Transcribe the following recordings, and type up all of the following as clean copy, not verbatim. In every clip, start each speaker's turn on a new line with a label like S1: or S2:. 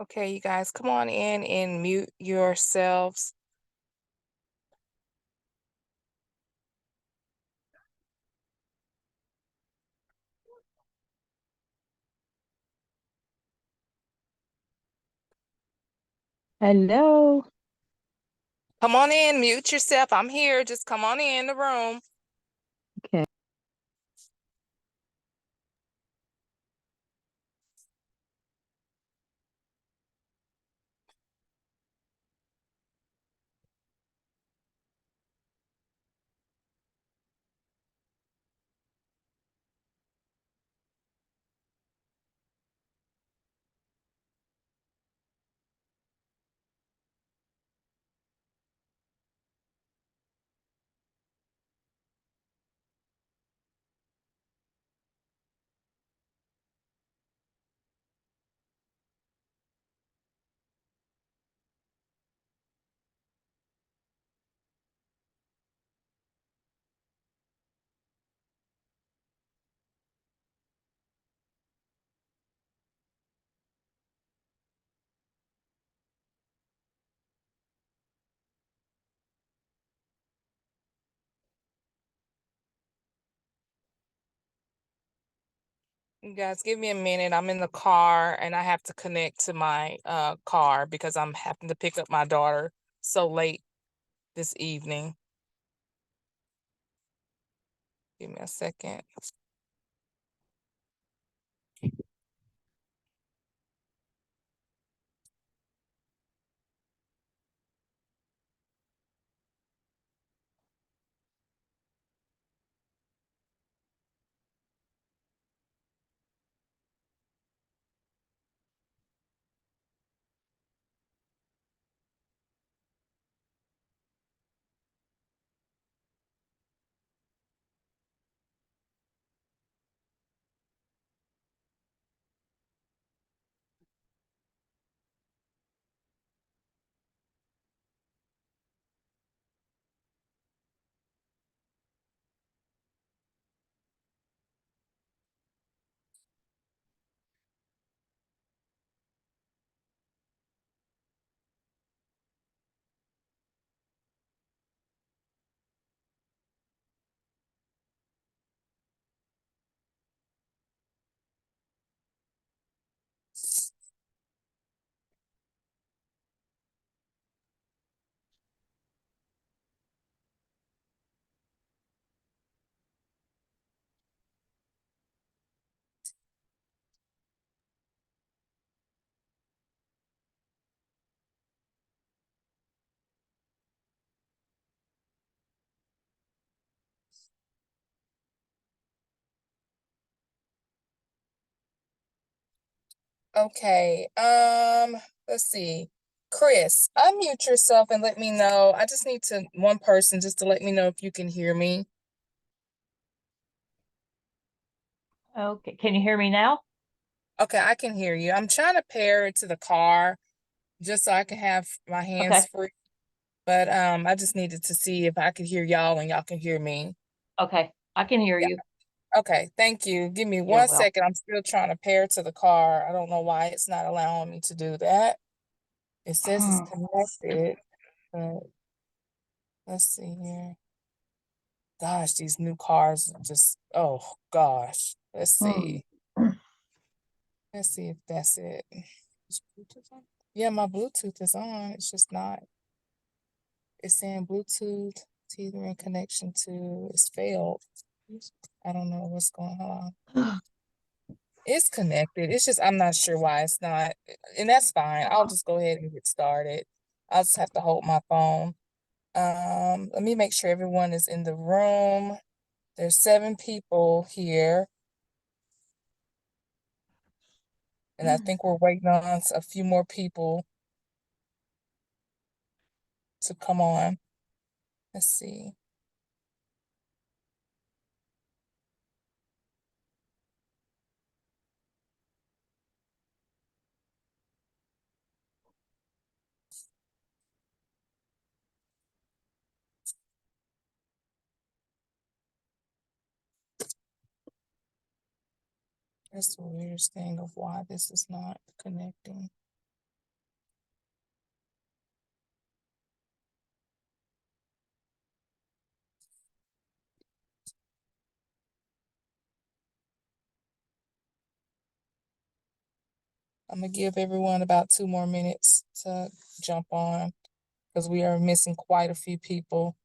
S1: Okay, you guys, come on in and mute yourselves.
S2: Hello.
S1: Come on in, mute yourself. I'm here. Just come on in the room.
S2: Okay.
S1: You guys, give me a minute. I'm in the car and I have to connect to my car because I'm having to pick up my daughter so late this evening. Give me a second. Okay. Let's see. Chris, unmute yourself and let me know. I just need to one person just to let me know if you can hear me.
S2: Okay. Can you hear me now?
S1: Okay, I can hear you. I'm trying to pair it to the car just so I can have my hands
S2: Okay.
S1: free. But I just needed to see if I could hear y'all and y'all can hear me.
S2: Okay. I can hear
S1: Yeah.
S2: you.
S1: Okay, thank you. Give me
S2: You're
S1: one
S2: well.
S1: second. I'm still trying to pair to the car. I don't know why it's not allowing me to do that. It says it's connected, but let's see here. Gosh, these new cars just, oh gosh. Let's
S2: Hmm.
S1: see. Let's see if that's it. Is Bluetooth on? Yeah, my Bluetooth is on. It's just not. It's saying Bluetooth tethering connection to it's failed. I don't know what's going on. It's connected. It's just I'm not sure why it's not, and that's fine. I'll just go ahead and get started. I'll just have to hold my phone. Let me make sure everyone is in the room. There's 7 people here, and I think we're waiting on a few more people to come on. Let's see. That's the weirdest thing of why this is not connecting. I'm gonna give everyone about 2 more minutes to jump on because we are missing quite a few people.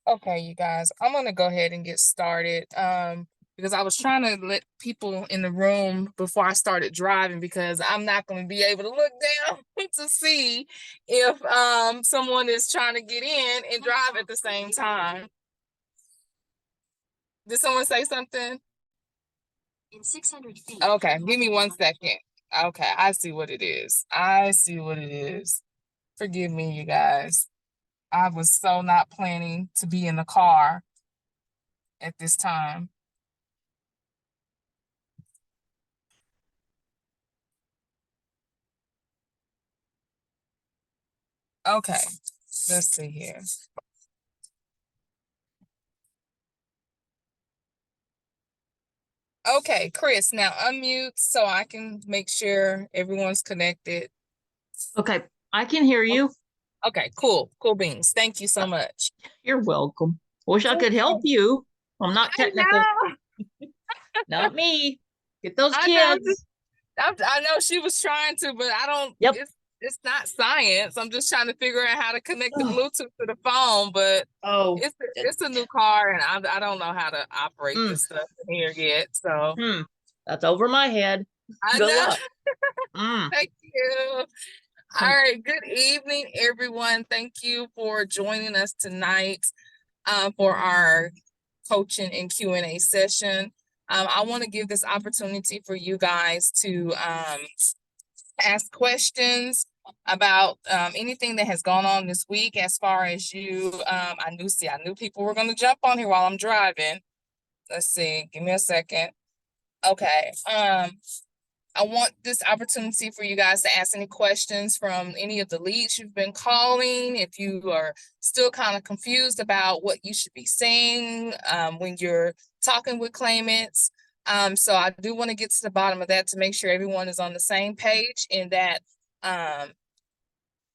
S1: Okay, you guys, I'm gonna go ahead and get started. Because I was trying to let people in the room before I started driving because I'm not gonna be able to look down to see if someone is trying to get in and drive at the same time. Did someone say something? In 600 feet. Okay, give me 1 second. Okay, I see what it is. I see what it is. Forgive me, you guys. I was so not planning to be in the car at this time. Okay, let's see here. Okay, Chris, now unmute so I can make sure everyone's connected.
S2: Okay, I can hear you.
S1: Okay, cool. Cool beans. Thank you so much.
S2: You're welcome. Wish I could help you. I'm not technical. Not me. Get those
S1: I know.
S2: kids.
S1: I know she was trying to, but I don't.
S2: Yep.
S1: It's not science. I'm just trying to figure out how to connect the Bluetooth to the phone, but
S2: Oh,
S1: it's a new car, and I don't know how to operate this stuff in here yet. So
S2: that's over my head.
S1: I
S2: Good
S1: know.
S2: luck.
S1: Thank you. All right. Good evening, everyone. Thank you for joining us tonight for our coaching and Q&A session. I want to give this opportunity for you guys to ask questions about anything that has gone on this week as far as you. I knew people were going to jump on here while I'm driving. Let's see. Give me a second. Okay. I want this opportunity for you guys to ask any questions from any of the leads you've been calling. If you are still kind of confused about what you should be saying when you're talking with claimants. So I do want to get to the bottom of that to make sure everyone is on the same page and that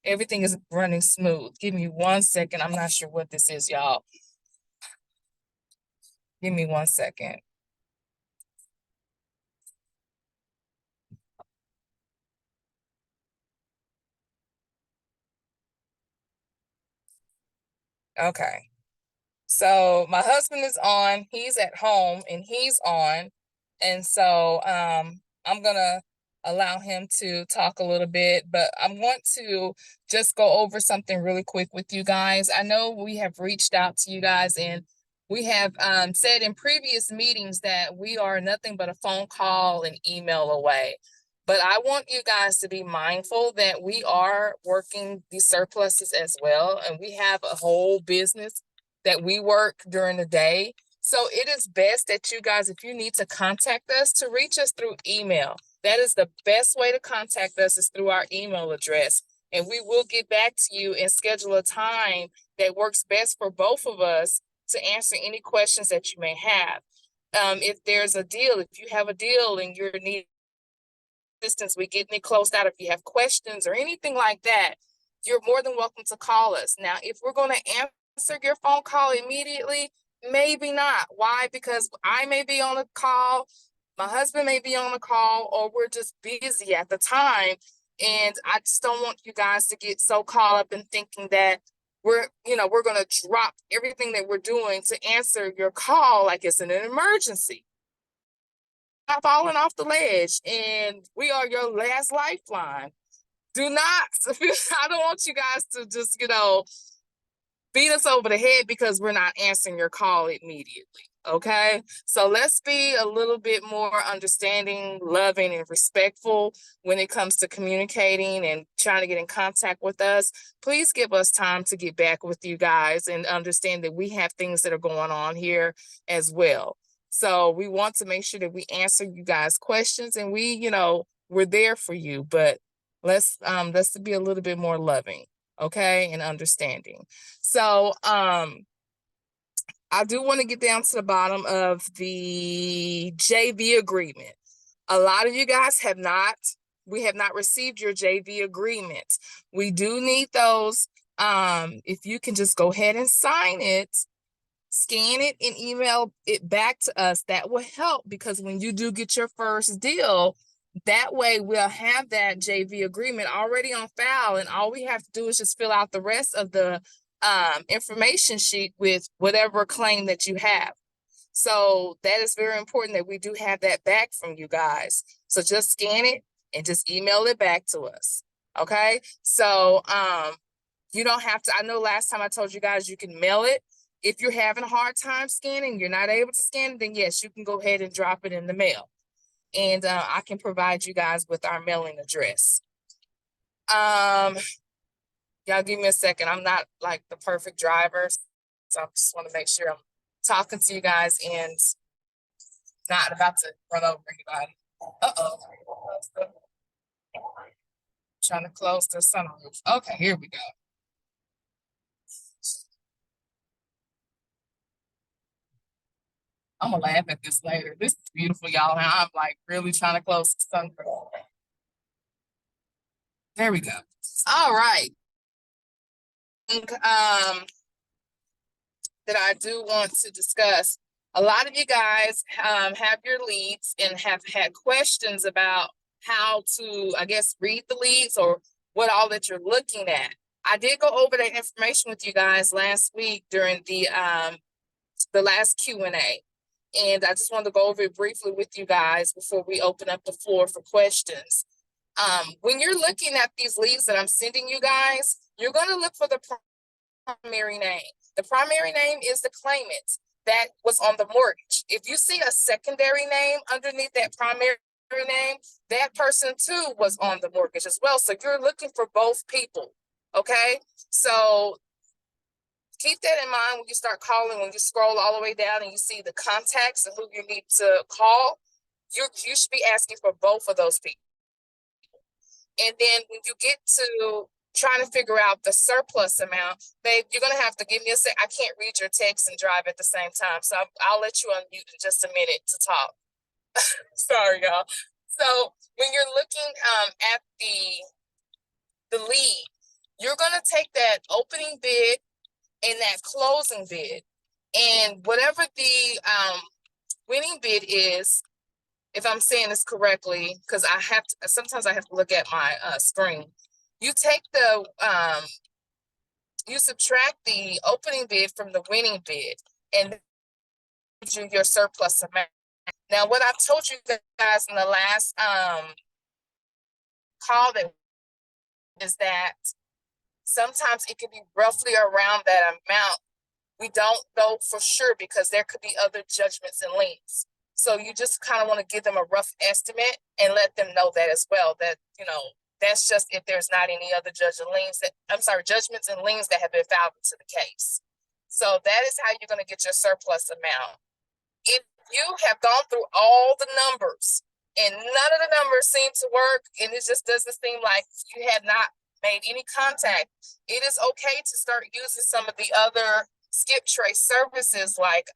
S1: everything is running smooth. Give me 1 second. I'm not sure what this is, y'all. Give me 1 second. Okay. So my husband is on, he's at home and he's on. And so I'm gonna allow him to talk a little bit, but I want to just go over something really quick with you guys. I know we have reached out to you guys and we have said in previous meetings that we are nothing but a phone call and email away. But I want you guys to be mindful that we are working these surpluses as well. And we have a whole business that we work during the day. So it is best that you guys, if you need to contact us, to reach us through email. That is the best way to contact us, is through our email address. And we will get back to you and schedule a time that works best for both of us to answer any questions that you may have. If there's a deal, if you have a deal and you're needing assistance, we getting it closed out. If you have questions or anything like that, you're more than welcome to call us. Now, if we're going to answer your phone call immediately, maybe not. Why? Because I may be on a call, my husband may be on a call, or we're just busy at the time. And I just don't want you guys to get so caught up in thinking that we're going to drop everything that we're doing to answer your call like it's an emergency. Not falling off the ledge, and we are your last lifeline. Do not, I don't want you guys to just, beat us over the head because we're not answering your call immediately. Okay. So let's be a little bit more understanding, loving, and respectful when it comes to communicating and trying to get in contact with us. Please give us time to get back with you guys and understand that we have things that are going on here as well. So we want to make sure that we answer you guys' questions, and we're there for you, but let's be a little bit more loving, okay, and understanding. So I do want to get down to the bottom of the JV agreement. A lot of you guys we have not received your JV agreement. We do need those. If you can just go ahead and sign it, scan it, and email it back to us, that will help, because when you do get your first deal, that way we'll have that JV agreement already on file, and all we have to do is just fill out the rest of the information sheet with whatever claim that you have. So that is very important that we do have that back from you guys. So just scan it and just email it back to us. Okay. So you don't have to. I know last time I told you guys you can mail it. If you're having a hard time scanning, you're not able to scan it, then yes, you can go ahead and drop it in the mail. And I can provide you guys with our mailing address. Y'all give me a second. I'm not like the perfect driver, so I just want to make sure I'm talking to you guys and not about to run over anybody. Uh-oh. Trying to close the sunroof. Okay, here we go. I'm gonna laugh at this later. This is beautiful, y'all. And I'm like really trying to close the sunroof. There we go. All right. That I do want to discuss. A lot of you guys have your leads and have had questions about how to, I guess, read the leads or what all that you're looking at. I did go over that information with you guys last week during the last Q&A. And I just wanted to go over it briefly with you guys before we open up the floor for questions. When you're looking at these leads that I'm sending you guys, you're going to look for the primary name. The primary name is the claimant that was on the mortgage. If you see a secondary name underneath that primary name, that person too was on the mortgage as well. So you're looking for both people. Okay. So keep that in mind when you start calling. When you scroll all the way down and you see the contacts and who you need to call, you should be asking for both of those people. And then when you get to trying to figure out the surplus amount, babe, you're going to have to give me a sec. I can't read your text and drive at the same time. So I'll let you unmute in just a minute to talk. Sorry, y'all. So when you're looking at the lead, you're going to take that opening bid and that closing bid, and whatever the winning bid is, if I'm saying this correctly, because sometimes I have to look at my screen. You take you subtract the opening bid from the winning bid, and gives you your surplus amount. Now, what I've told you guys in the last call is that sometimes it could be roughly around that amount. We don't know for sure because there could be other judgments and liens. So you just kind of want to give them a rough estimate and let them know that as well, that, that's just if there's not any other judgments and liens that have been filed into the case. So that is how you're going to get your surplus amount. If you have gone through all the numbers and none of the numbers seem to work, and it just doesn't seem like you have not made any contact, it is okay to start using some of the other skip trace services like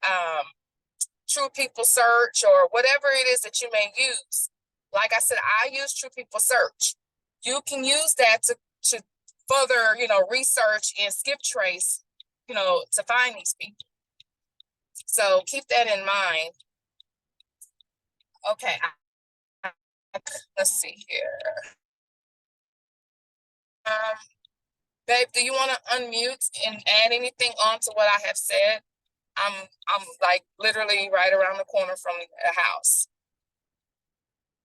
S1: True People Search or whatever it is that you may use. Like I said, I use True People Search. You can use that to further, research and skip trace, to find these people. So keep that in mind. Okay, let's see here. Babe, do you want to unmute and add anything on to what I have said? I'm like literally right around the corner from the house.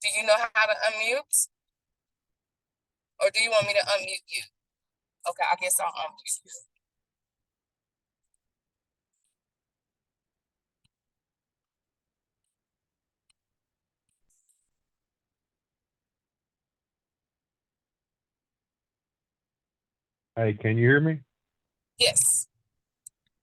S1: Do you know how to unmute? Or do you want me to unmute you? Okay, I guess I'll unmute you.
S3: Hey, can you hear me?
S1: Yes.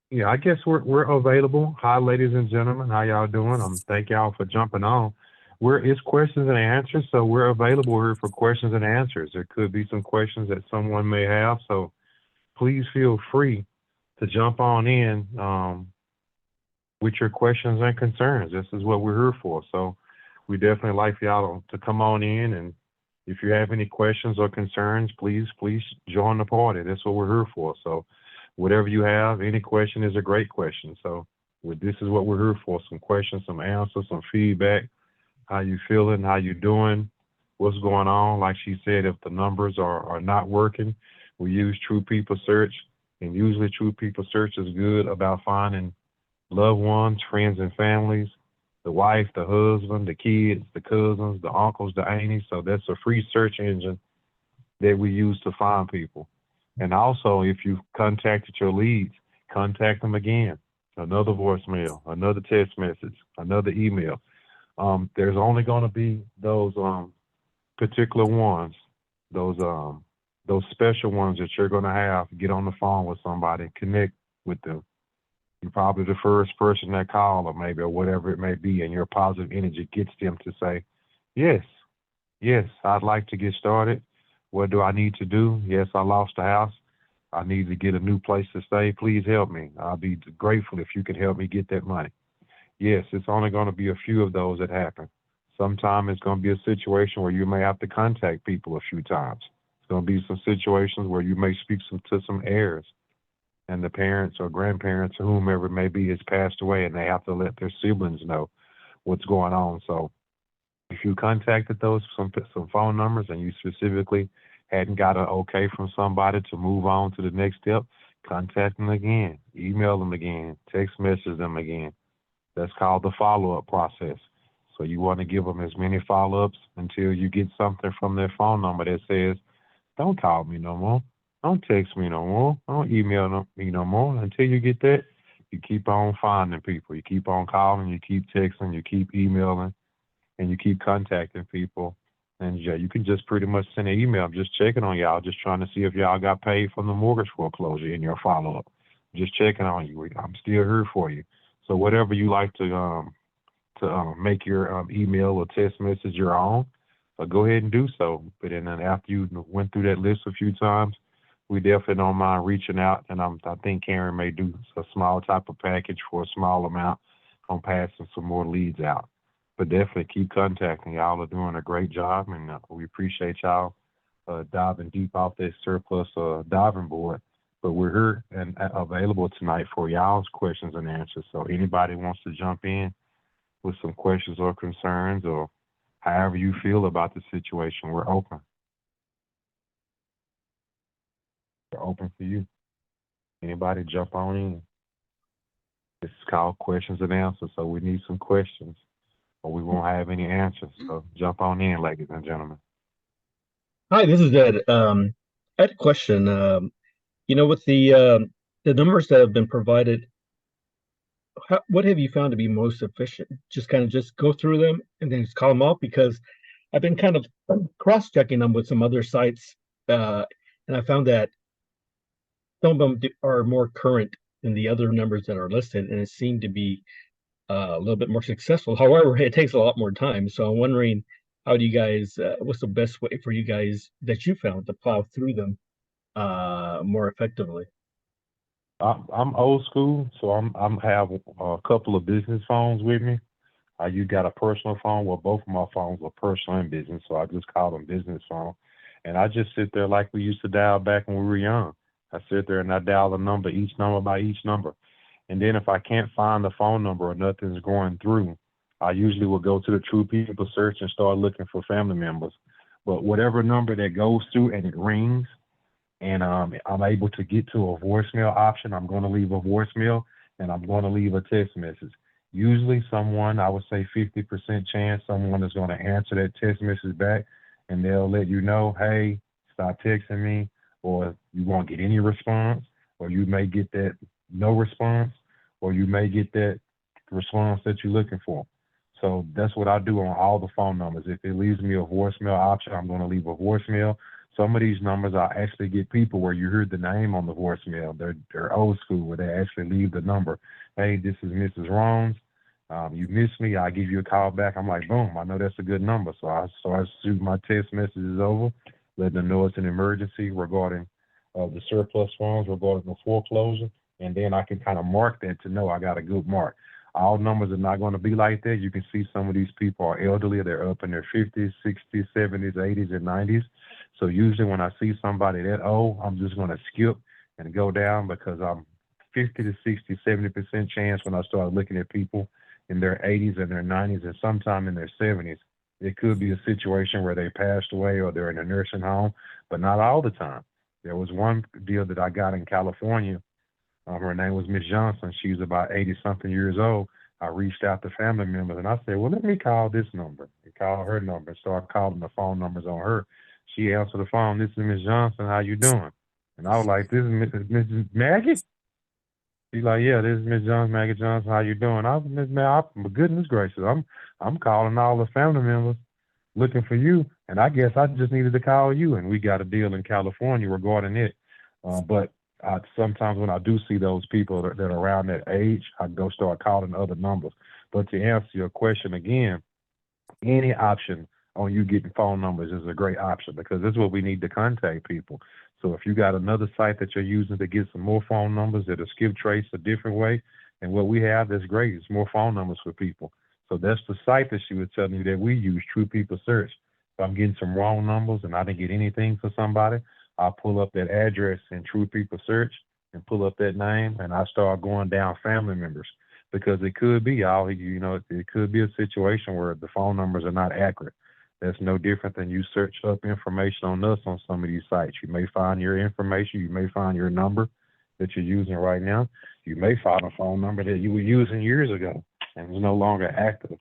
S3: Yeah, I guess we're available. Hi, ladies and gentlemen. How y'all doing? Thank y'all for jumping on. It's questions and answers, so we're available here for questions and answers. There could be some questions that someone may have, so please feel free to jump on in with your questions and concerns. This is what we're here for. So we definitely like for y'all to come on in, and if you have any questions or concerns, please join the party. That's what we're here for. So whatever you have, any question is a great question. So this is what we're here for: some questions, some answers, some feedback. How you feeling? How you doing? What's going on? Like she said, if the numbers are not working, we use True People Search, and usually True People Search is good about finding loved ones, friends and families, the wife, the husband, the kids, the cousins, the uncles, the aunties. So that's a free search engine that we use to find people. And also, if you've contacted your leads, contact them again. Another voicemail, another text message, another email. There's only going to be those particular ones, those special ones that you're going to have. Get on the phone with somebody, connect with them. You're probably the first person that call, or whatever it may be, and your positive energy gets them to say, yes, I'd like to get started. What do I need to do? Yes, I lost the house. I need to get a new place to stay. Please help me. I'll be grateful if you can help me get that money. Yes, it's only going to be a few of those that happen. Sometime it's going to be a situation where you may have to contact people a few times. It's going to be some situations where you may speak to some heirs, and the parents or grandparents or whomever it may be has passed away, and they have to let their siblings know what's going on. So if you contacted some phone numbers and you specifically hadn't got an okay from somebody to move on to the next step, contact them again, email them again, text message them again. That's called the follow-up process. So you want to give them as many follow-ups until you get something from their phone number that says, don't call me no more. Don't text me no more. Don't email me no more. Until you get that, you keep on finding people. You keep on calling, you keep texting, you keep emailing, and you keep contacting people. And yeah, you can just pretty much send an email. I'm just checking on y'all, just trying to see if y'all got paid from the mortgage foreclosure in your follow-up. Just checking on you. I'm still here for you. So whatever you like to make your email or text message your own, go ahead and do so. But then after you went through that list a few times, we definitely don't mind reaching out. And I think Karen may do a small type of package for a small amount on passing some more leads out. But definitely keep contacting. Y'all are doing a great job, and we appreciate y'all diving deep off this surplus diving board. But we're here and available tonight for y'all's questions and answers. So anybody wants to jump in with some questions or concerns, or however you feel about the situation, we're open. We're open for you. Anybody jump on in. This is called questions and answers, so we need some questions, or we won't have any answers. So jump on in, ladies and gentlemen.
S4: Hi, this is Ed. I had a question. With the numbers that have been provided, what have you found to be most efficient? Just kind of just go through them and then just call them off, because I've been kind of cross-checking them with some other sites, and I found that some of them are more current than the other numbers that are listed, and it seemed to be a little bit more successful. However, it takes a lot more time. So I'm wondering, how do you guys, what's the best way for you guys that you found to plow through them more effectively?
S3: I'm old school, so I'm have a couple of business phones with me. You got a personal phone. Well, both of my phones are personal and business, so I just call them business phone. And I just sit there like we used to dial back when we were young. I sit there and I dial a number, each number by each number. And then if I can't find the phone number or nothing's going through, I usually will go to the True People search and start looking for family members. But whatever number that goes through and it rings, and I'm able to get to a voicemail option, I'm going to leave a voicemail and I'm going to leave a text message. Usually someone, I would say 50% chance someone is going to answer that text message back, and they'll let you know, hey, stop texting me, or you won't get any response, or you may get that no response, or you may get that response that you're looking for. So that's what I do on all the phone numbers. If it leaves me a voicemail option, I'm going to leave a voicemail. Some of these numbers, I actually get people where you heard the name on the voicemail. They're old school, where they actually leave the number. Hey, this is Mrs. Rones. You missed me. I'll give you a call back. I'm like, boom, I know that's a good number. So I shoot my text messages over, letting them know it's an emergency regarding the surplus funds, regarding the foreclosure. And then I can kind of mark that to know I got a good mark. All numbers are not going to be like that. You can see some of these people are elderly. They're up in their 50s, 60s, 70s, 80s, and 90s. So usually when I see somebody that old, I'm just going to skip and go down, because I'm 50 to 60, 70% chance when I start looking at people in their 80s and their 90s and sometime in their 70s. It could be a situation where they passed away or they're in a nursing home, but not all the time. There was one deal that I got in California. Her name was Miss Johnson. She was about 80-something years old. I reached out to family members and I said, well, let me call this number and call her number. So I called the phone numbers on her. She answered the phone. This is Miss Johnson. How you doing? And I was like, this is Mrs. Maggie? She's like, yeah, this is Miss Johnson, Maggie Johnson. How you doing? I was Miss Maggie. Goodness gracious, I'm calling all the family members looking for you, and I guess I just needed to call you, and we got a deal in California regarding it. But sometimes when I do see those people that are around that age, I go start calling other numbers. But to answer your question again, any option on you getting phone numbers is a great option, because this is what we need to contact people. So if you got another site that you're using to get some more phone numbers that'll skip trace a different way, and what we have that's great, it's more phone numbers for people. So that's the site that she was telling you that we use, True People Search. If I'm getting some wrong numbers and I didn't get anything for somebody, I'll pull up that address in True People Search and pull up that name, and I start going down family members, because it could be it could be a situation where the phone numbers are not accurate. That's no different than you search up information on us on some of these sites. You may find your information, you may find your number that you're using right now. You may find a phone number that you were using years ago and is no longer active,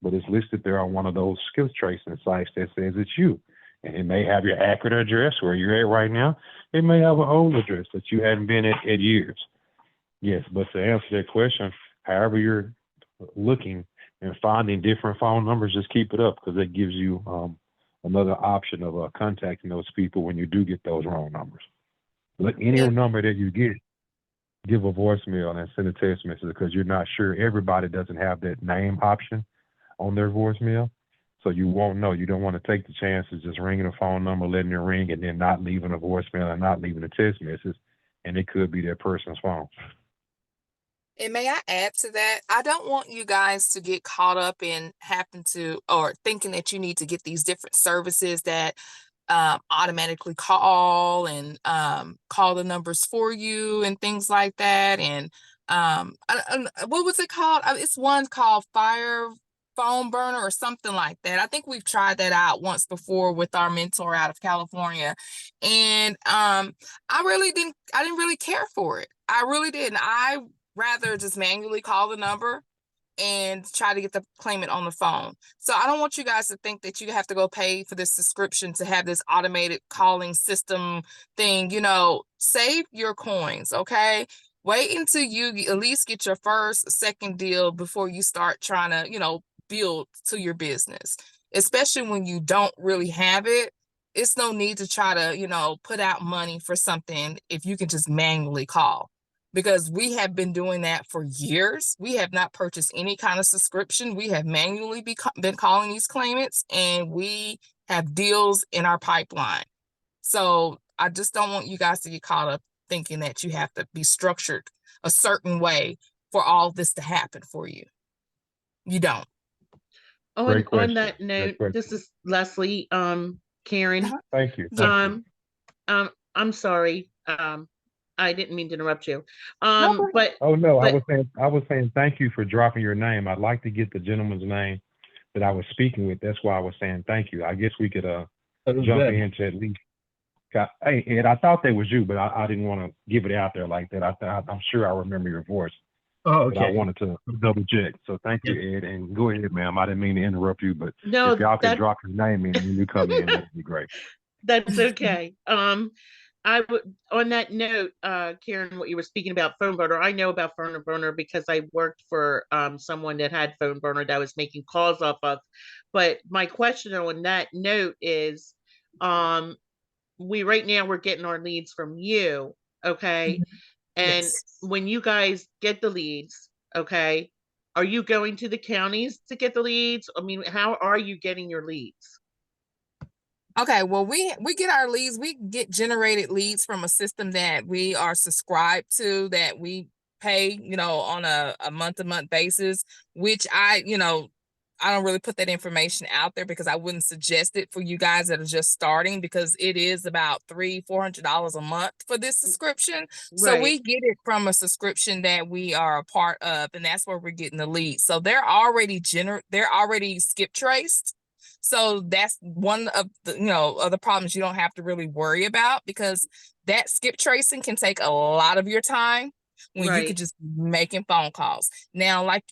S3: but it's listed there on one of those skip tracing sites that says it's you. And it may have your accurate address where you're at right now. It may have an old address that you hadn't been at years. Yes, but to answer that question, however you're looking and finding different phone numbers, just keep it up, because it gives you another option of contacting those people when you do get those wrong numbers. But any number that you get, give a voicemail and send a text message, because you're not sure. Everybody doesn't have that name option on their voicemail. So you won't know. You don't want to take the chances just ringing a phone number, letting it ring, and then not leaving a voicemail and not leaving a text message. And it could be that person's phone.
S1: And may I add to that? I don't want you guys to get caught up in thinking that you need to get these different services that automatically call and call the numbers for you and things like that. And what was it called? It's one called Fire Phone Burner or something like that. I think we've tried that out once before with our mentor out of California. And I didn't really care for it. I really didn't. I rather just manually call the number and try to get the claimant on the phone. So I don't want you guys to think that you have to go pay for this subscription to have this automated calling system thing. Save your coins, okay? Wait until you at least get your first, second deal before you start trying to, build to your business. Especially when you don't really have it, it's no need to try to, put out money for something if you can just manually call. Because we have been doing that for years. We have not purchased any kind of subscription. We have manually been calling these claimants, and we have deals in our pipeline. So I just don't want you guys to get caught up thinking that you have to be structured a certain way for all this to happen for you. You don't.
S3: Great
S5: On
S3: question.
S5: that
S3: Great
S5: note,
S3: question.
S5: this is Leslie, Karen.
S1: Uh-huh.
S3: Thank you.
S1: Yeah.
S3: Thank you.
S5: I'm sorry. I didn't mean to interrupt you.
S1: No, go ahead.
S5: But
S3: Oh no, I
S5: but-
S3: was saying thank you for dropping your name. I'd like to get the gentleman's name that I was speaking with. That's why I was saying thank you. I guess we could
S4: That was
S3: jump
S4: good.
S3: into at least. Hey Ed, I thought that was you, but I didn't want to give it out there like that. I'm sure I remember your voice,
S4: Oh,
S3: but I
S4: okay.
S3: wanted to double check. So thank you, Ed, and go ahead, ma'am. I didn't mean to interrupt you, but
S5: no,
S3: if y'all could
S5: that,
S3: drop your name in when you come in, that'd be great.
S5: that's okay. I would, on that note, Karen, what you were speaking about phone burner, I know about phone burner because I worked for someone that had phone burner that I was making calls off of. But my question on that note is, right now we're getting our leads from you, okay? And
S1: Yes.
S5: when you guys get the leads, okay, are you going to the counties to get the leads? I mean, how are you getting your leads?
S1: Okay, well, we get our leads. We get generated leads from a system that we are subscribed to, that we pay, on a month-to-month basis, which I don't really put that information out there because I wouldn't suggest it for you guys that are just starting, because it is about $300-400 a month for this subscription. So
S5: Right.
S1: we get it from a subscription that we are a part of, and that's where we're getting the leads. So they're already skip traced. So that's one of the, other problems you don't have to really worry about, because that skip tracing can take a lot of your time when you could
S5: Right.
S1: just be making phone calls. Now, like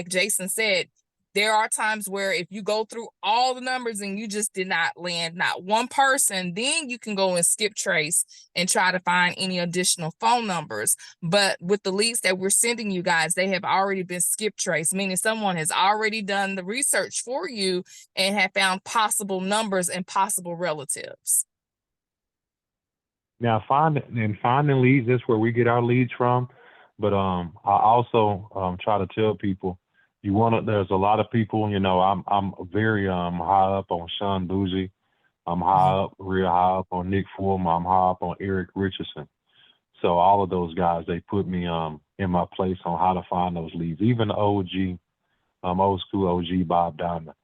S1: Jason said, there are times where if you go through all the numbers and you just did not land not one person, then you can go and skip trace and try to find any additional phone numbers. But with the leads that we're sending you guys, they have already been skip traced, meaning someone has already done the research for you and have found possible numbers and possible relatives.
S3: Now finding leads, that's where we get our leads from. But I also try to tell people, there's a lot of people, I'm very high up on Sean Boozy. I'm real high up on Nick Fulham. I'm high up on Eric Richardson. So all of those guys, they put me in my place on how to find those leads. Even the old school OG Bob Diamond.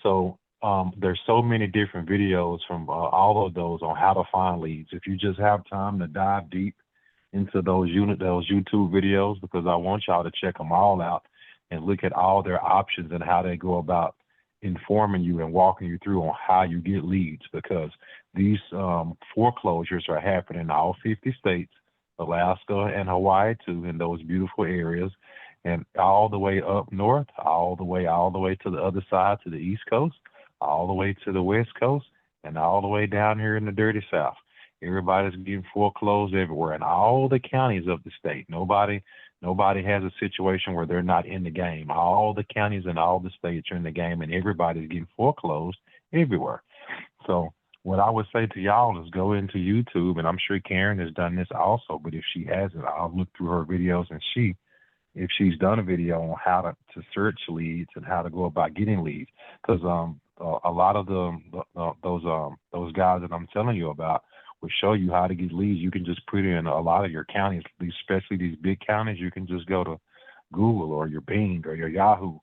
S3: So there's so many different videos from all of those on how to find leads. If you just have time to dive deep into those YouTube videos, because I want y'all to check them all out and look at all their options and how they go about informing you and walking you through on how you get leads, because these foreclosures are happening in all 50 states, Alaska and Hawaii too, in those beautiful areas, and all the way up north, all the way to the other side, to the East Coast, all the way to the West Coast, and all the way down here in the dirty South. Everybody's getting foreclosed everywhere in all the counties of the state. Nobody has a situation where they're not in the game. All the counties and all the states are in the game, and everybody's getting foreclosed everywhere. So what I would say to y'all is go into YouTube, and I'm sure Karen has done this also, but if she hasn't, I'll look through her videos and see if she's done a video on how to search leads and how to go about getting leads. Because a lot of those guys that I'm telling you about will show you how to get leads. You can just put in a lot of your counties, especially these big counties. You can just go to Google or your Bing or your Yahoo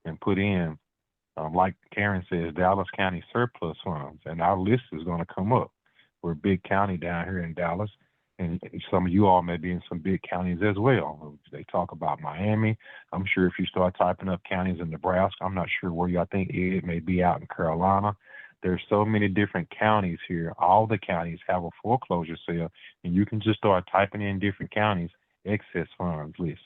S3: and put in, like Karen says, Dallas County surplus funds, and our list is going to come up. We're a big county down here in Dallas, and some of you all may be in some big counties as well. They talk about Miami. I'm sure if you start typing up counties in Nebraska, I'm not sure where I think it may be out in Carolina. There's so many different counties here. All the counties have a foreclosure sale, and you can just start typing in different counties, excess funds list,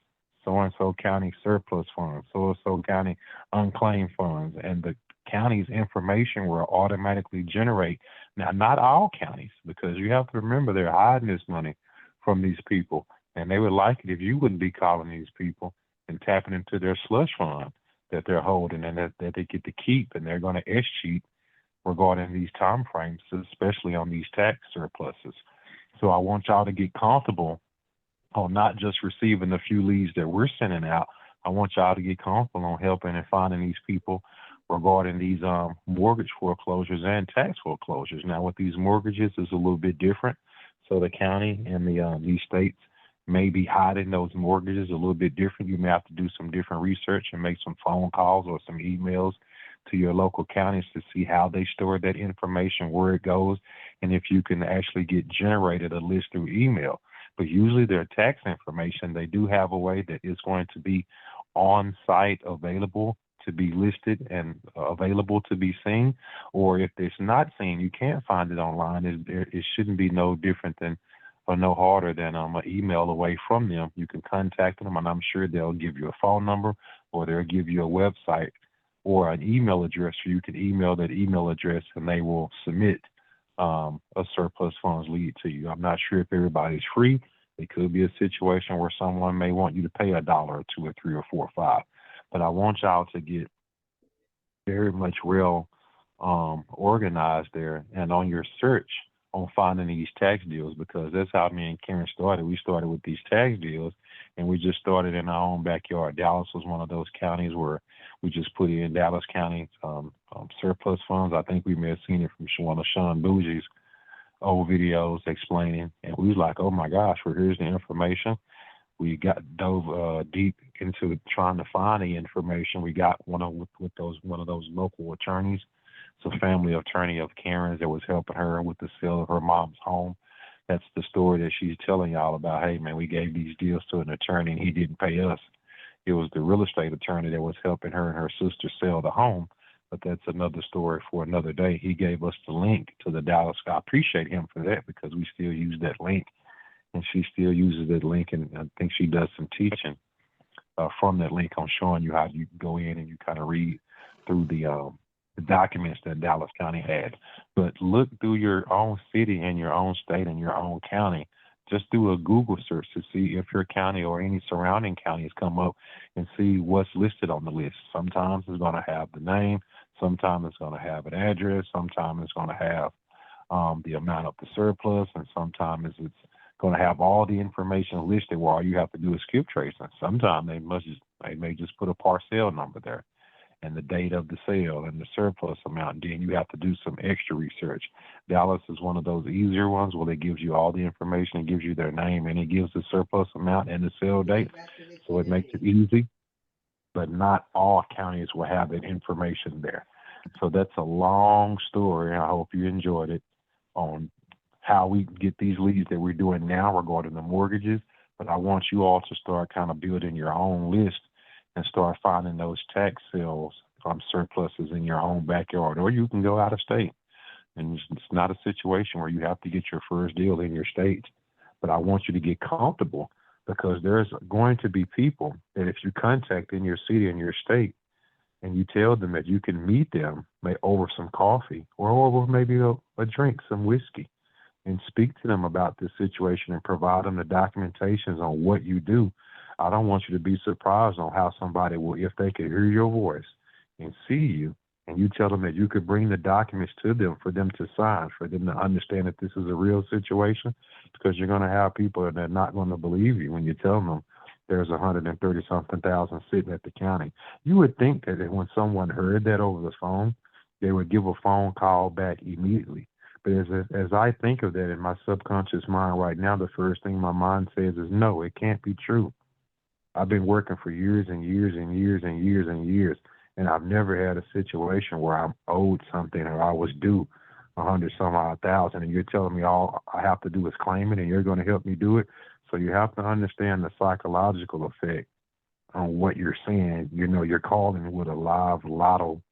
S3: so-and-so county surplus funds, so-and-so county unclaimed funds, and the county's information will automatically generate. Now, not all counties, because you have to remember they're hiding this money from these people. And they would like it if you wouldn't be calling these people and tapping into their slush fund that they're holding and that they get to keep, and they're going to escheat regarding these time frames, especially on these tax surpluses. So I want y'all to get comfortable on not just receiving the few leads that we're sending out. I want y'all to get comfortable on helping and finding these people regarding these mortgage foreclosures and tax foreclosures. Now, with these mortgages, is a little bit different. So the county and these states may be hiding those mortgages a little bit different. You may have to do some different research and make some phone calls or some emails to your local counties to see how they store that information, where it goes, and if you can actually get generated a list through email. But usually their tax information, they do have a way that is going to be on site, available to be listed and available to be seen. Or if it's not seen, you can't find it online. It shouldn't be no different than or no harder than an email away from them. You can contact them, and I'm sure they'll give you a phone number, or they'll give you a website or an email address, so you can email that email address and they will submit a surplus funds lead to you. I'm not sure if everybody's free. It could be a situation where someone may want you to pay $1 or $2 or $3 or $4 or $5. But I want y'all to get very much real organized there and on your search on finding these tax deals, because that's how me and Karen started. We started with these tax deals, and we just started in our own backyard. Dallas was one of those counties where we just put in Dallas County surplus funds. I think we may have seen it from one of Sean Bougie's old videos explaining, and we was like, oh my gosh, well, here's the information. We got dove deep into trying to find the information. We got one of those local attorneys. It's a family attorney of Karen's that was helping her with the sale of her mom's home. That's the story that she's telling y'all about. Hey man, we gave these deals to an attorney and he didn't pay us. It was the real estate attorney that was helping her and her sister sell the home. But that's another story for another day. He gave us the link to the Dallas. I appreciate him for that, because we still use that link, and she still uses that link, and I think she does some teaching from that link on showing you how you go in and you kind of read through the documents that Dallas County had. But look through your own city and your own state and your own county. Just do a Google search to see if your county or any surrounding counties come up and see what's listed on the list. Sometimes it's going to have the name. Sometimes it's going to have an address. Sometimes it's going to have the amount of the surplus. And sometimes it's going to have all the information listed where all you have to do is skip tracing. Sometimes they may just put a parcel number there and the date of the sale and the surplus amount. And then you have to do some extra research. Dallas is one of those easier ones where it gives you all the information. It gives you their name and it gives the surplus amount and the sale date. So it makes it easy. But not all counties will have that information there. So that's a long story. I hope you enjoyed it on how we get these leads that we're doing now regarding the mortgages. But I want you all to start kind of building your own list and start finding those tax sales surpluses in your own backyard, or you can go out of state. And it's not a situation where you have to get your first deal in your state. But I want you to get comfortable, because there's going to be people that if you contact in your city and your state and you tell them that you can meet them over some coffee or over maybe a drink, some whiskey, and speak to them about this situation and provide them the documentations on what you do. I don't want you to be surprised on how somebody will, if they can hear your voice and see you, and you tell them that you could bring the documents to them for them to sign, for them to understand that this is a real situation, because you're going to have people that are not going to believe you when you tell them there's 130-something thousand sitting at the county. You would think that when someone heard that over the phone, they would give a phone call back immediately. But as I think of that in my subconscious mind right now, the first thing my mind says is, no, it can't be true. I've been working for years and years and years and years and years, and I've never had a situation where I'm owed something or I was due 100-some-odd thousand, and you're telling me all I have to do is claim it and you're going to help me do it. So you have to understand the psychological effect on what you're saying. You know, you're calling with a live lotto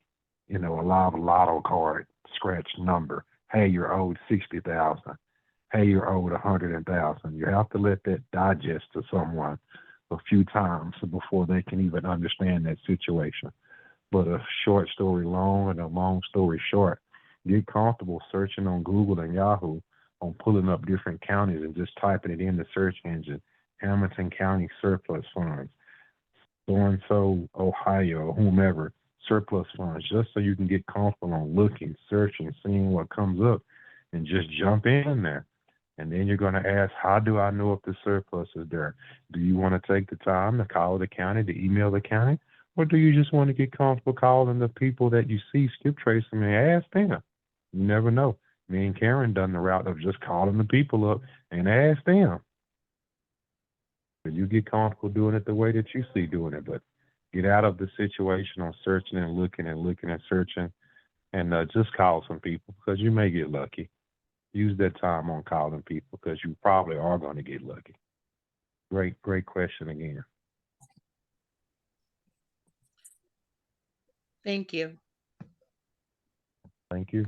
S3: card scratch number. Hey, you're owed 60,000. Hey, you're owed 100,000. You have to let that digest to someone a few times before they can even understand that situation. But a short story long and a long story short, get comfortable searching on Google and Yahoo on pulling up different counties and just typing it in the search engine Hamilton County surplus funds, so-and-so, Ohio, or whomever, surplus funds, just so you can get comfortable on looking, searching, seeing what comes up, and just jump in there. And then you're going to ask, how do I know if the surplus is there? Do you want to take the time to call the county, to email the county? Or do you just want to get comfortable calling the people that you see skip tracing and ask them? You never know. Me and Karen done the route of just calling the people up and ask them. But you get comfortable doing it the way that you see doing it. But get out of the situation on searching and looking and searching, and just call some people, because you may get lucky. Use that time on calling people, because you probably are going to get lucky. Great question again.
S5: Thank you.
S3: Thank you.